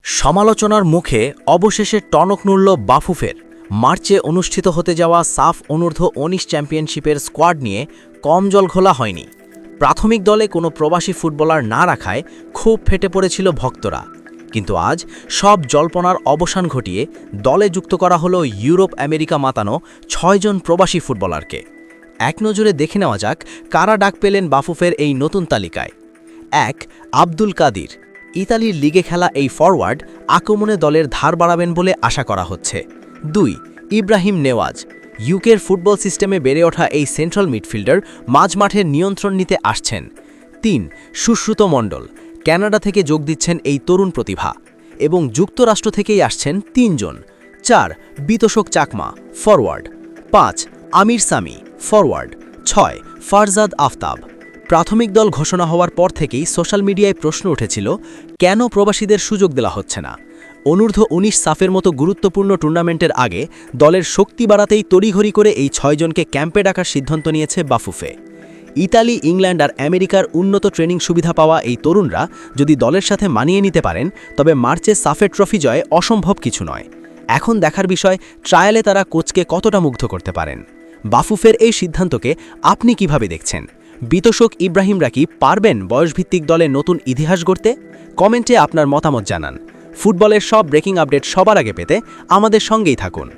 সমালোচনার মুখে অবশেষে টনক নড়ল বাফুফের। মার্চে অনুষ্ঠিত হতে যাওয়া সাফ অনূর্ধ্ব-১৯ চ্যাম্পিয়নশিপের স্কোয়াড নিয়ে কম জল ঘোলা হয়নি। প্রাথমিক দলে কোনো প্রবাসী ফুটবলার না রাখায় খুব ফেটে পড়েছিল ভক্তরা। কিন্তু আজ সব জল্পনার অবসান ঘটিয়ে দলে যুক্ত করা হলো ইউরোপ আমেরিকা মাতানো ৬ জন প্রবাসী ফুটবলারকে। এক নজরে দেখে নেওয়া যাক কারা ডাক পেলেন বাফুফের এই নতুন তালিকায়। ১. আব্দুল কাদির। ইতালির লিগে খেলা এই ফরওয়ার্ড আক্রমণে দলের ধার বাড়াবেন বলে আশা করা হচ্ছে। ২. ইব্রাহিম নেওয়াজ। ইউকের ফুটবল সিস্টেমে বেড়ে ওঠা এই সেন্ট্রাল মিডফিল্ডার মাঝমাঠের নিয়ন্ত্রণ নিতে আসছেন। ৩. সুশ্রুত মণ্ডল। কানাডা থেকে যোগ দিচ্ছেন এই তরুণ প্রতিভা এবং যুক্তরাষ্ট্র থেকেই আসছেন ৩ জন। ৪. বিতোষক চাকমা, ফরওয়ার্ড। ৫. আমির সামি, ফরওয়ার্ড। ৬. ফারজাদ আফতাব। প্রাথমিক দল ঘোষণা হওয়ার পর থেকেই সোশ্যাল মিডিয়ায় প্রশ্ন উঠেছিল, কেন প্রবাসীদের সুযোগ দেওয়া হচ্ছে না। অনূর্ধ্ব-১৯ সাফের মতো গুরুত্বপূর্ণ টুর্নামেন্টের আগে দলের শক্তি বাড়াতেই তড়িঘড়ি করে এই ৬ জনকে ক্যাম্পে ডাকার সিদ্ধান্ত নিয়েছে বাফুফে। ইতালি, ইংল্যান্ড আর আমেরিকার উন্নত ট্রেনিং সুবিধা পাওয়া এই তরুণরা যদি দলের সাথে মানিয়ে নিতে পারেন, তবে মার্চে সাফের ট্রফি জয় অসম্ভব কিছু নয়। এখন দেখার বিষয় ট্রায়ালে তারা কোচকে কতটা মুগ্ধ করতে পারেন। বাফুফের এই সিদ্ধান্তকে আপনি কিভাবে দেখছেন? বিতোষক ইব্রাহিমরা কি পারবেন বয়সভিত্তিক দলে নতুন ইতিহাস গড়তে? কমেন্টে আপনার মতামত জানান। ফুটবলের সব ব্রেকিং আপডেট সবার আগে পেতে আমাদের সঙ্গেই থাকুন।